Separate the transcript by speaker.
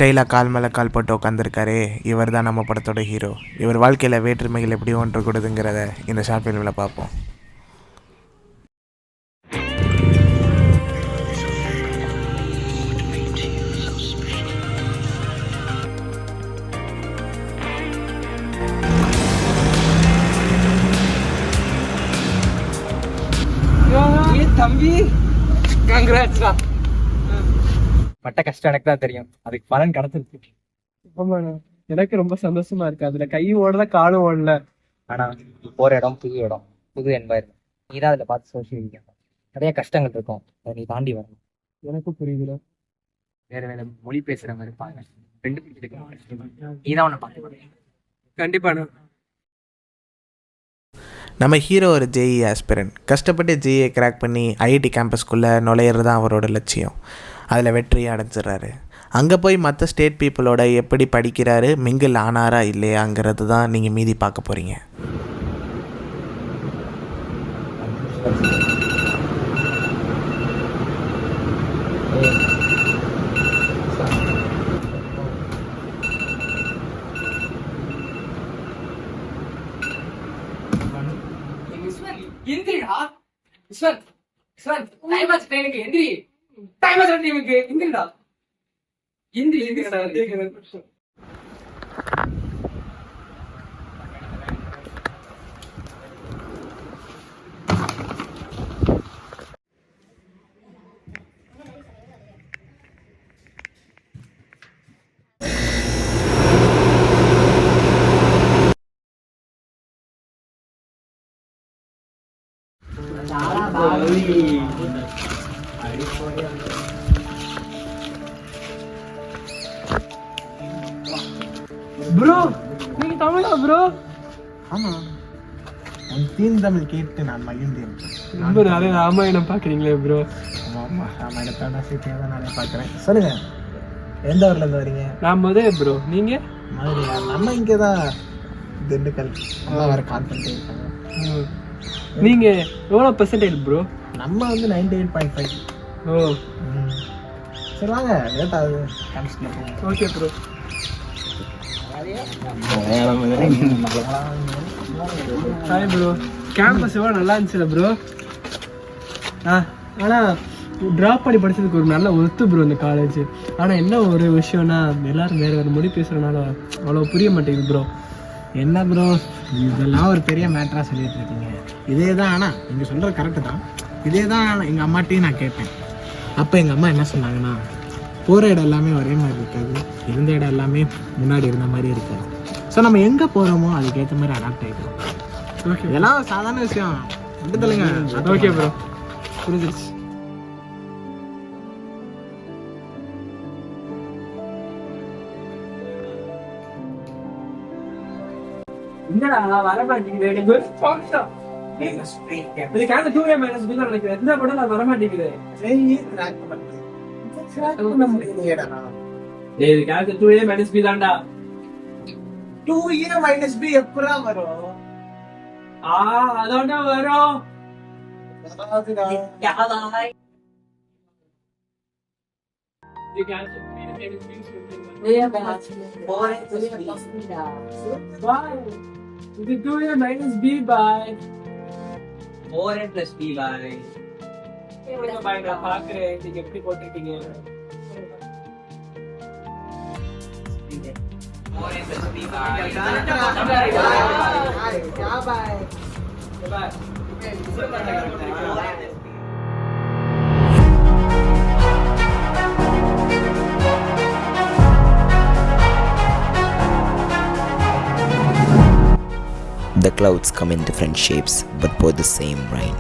Speaker 1: ஸ்டைலாக கால் மேலே கால் போட்டு உட்காந்துருக்காரு. இவர் தான் நம்ம படத்தோட ஹீரோ. இவர் வாழ்க்கையில் வேற்றுமைகள் எப்படி ஒன்று கூடுதுங்கிறத இந்த ஷார்ட் ஃபிலிமில் பார்ப்போம்.
Speaker 2: தம்பி கங்க்ராட்ஸ்டா. பட்ட கஷ்டம் எனக்கு தான் தெரியும், அதுக்கு பலன் கிடைச்சிருக்கு.
Speaker 3: எனக்கு ரொம்ப சந்தோஷமா இருக்கு. அதுல கையும் ஓடல காலும் ஓடல.
Speaker 2: ஆனா போற இடம் புது இடம், புது என்வாயர்மெண்ட். நீதான் அதுல பார்த்து சோசியல் நிறைய கஷ்டங்கள் இருக்கும், அதை நீ தாண்டி வரணும்.
Speaker 3: எனக்கு புரியுதுல.
Speaker 2: வேற வேற மொழி பேசுறவங்க இருப்பாங்க, ரெண்டு நீதான் உன்னை பார்த்து.
Speaker 3: கண்டிப்பா
Speaker 1: நம்ம ஹீரோ ஒரு ஜேஇ ஆஸ்பிரண்ட். கஷ்டப்பட்டு ஜேஇயை கிராக் பண்ணி ஐஐடி கேம்பஸ்குள்ளே நுழையிறது தான் அவரோட லட்சியம். அதில் வெற்றியை அடைஞ்சிட்றாரு. அங்கே போய் மற்ற ஸ்டேட் பீப்புளோட எப்படி படிக்கிறாரு, மிங்கிள் ஆனாரா இல்லையாங்கிறது தான் நீங்கள் மீதி பார்க்க போகிறீங்க.
Speaker 4: எந்திரிடா விஸ்வந்த், விஸ்வந்த் டைம் ஆச்சு ட்ரெயினுக்கு. எந்திரி, டைம் ஆச்சு ட்ரெயினுக்கு. எந்திரிடா, எந்திரி எந்திரிடா.
Speaker 3: ப்ரோ நீங்க தமிழா ப்ரோ?
Speaker 1: ஆமாம், உன் தீன் தமிழ் கேட்டு நான் மகிழ்ந்தேன்.
Speaker 3: ரொம்ப நிறைய ராமாயணம் பாக்குறீங்களே ப்ரோ?
Speaker 1: ஆமாம், ராமாயணத்தோட சீட்டையை தான் நானே பார்க்குறேன். சொல்லுங்கள், எந்த ஊர்லேருந்து வரீங்க?
Speaker 3: நான் முதல் ப்ரோ. நீங்க?
Speaker 1: மாதிரியா? நம்ம இங்கே தான் திண்டுக்கல். அம்மா வர கால் பண்ணிட்டு இருக்காங்க.
Speaker 3: நீங்க எவ்வளோ பெர்சன்டேஜ் ப்ரோ?
Speaker 1: நம்ம வந்து 98.5.
Speaker 3: ஓ
Speaker 1: சரி வாங்க, லேட் ஆகுது. கேம்பஸ்ல போங்க.
Speaker 3: Okay bro. Hi bro. Campus எவ்வளோ நல்லா இருந்துச்சுல ப்ரோ? ஆனால் ட்ராப் பண்ணி படிச்சதுக்கு ஒரு நல்ல ஒத்து ப்ரோ இந்த காலேஜ். ஆனால் என்ன ஒரு விஷயம்னா, எல்லாரும் வேறு வேறு மொழி பேசுகிறனால அவ்வளோ புரிய மாட்டேங்குது ப்ரோ.
Speaker 1: என்ன ப்ரோ இதெல்லாம் ஒரு பெரிய மேட்டராக சொல்லிட்டு இருக்கீங்க? இதே தான். ஆனால் நீங்கள் சொல்கிற கரெக்டு தான். இதே தான் எங்கள் அம்மாட்டையும் நான் கேட்டேன். அப்போ எங்கள் அம்மா என்ன சொன்னாங்கன்னா, போகிற இடம் எல்லாமே ஒரே மாதிரி இருக்காது, இருந்த இடம் எல்லாமே முன்னாடி இருந்த மாதிரி இருக்காது. ஸோ நம்ம எங்கே போகிறோமோ அதுக்கேற்ற மாதிரி அடாப்ட் ஆகிக்கிறோம்.
Speaker 3: ஓகே,
Speaker 1: இதெல்லாம் சாதாரண விஷயம். விட்டுதலைங்க.
Speaker 3: ஓகே ப்ரோ, புரிஞ்சிருச்சு.
Speaker 4: என்னடா வர மாட்டேங்குது? இதுக்காக 2a - b தான் நினைக்கிறேன். எந்த படம் நான் வர மாட்டேங்குது. இதுக்காக 2a - b தான்டா.
Speaker 1: 2a - b எப்படா வரும்?
Speaker 4: அதோட வரும். இது 2a - b by
Speaker 2: 4a + b by.
Speaker 4: நான் பாக்குறேன் நீங்க எப்படி போட்டிருக்கீங்க.
Speaker 2: 4a + b by.
Speaker 5: The clouds come in different shapes but pour the same rain.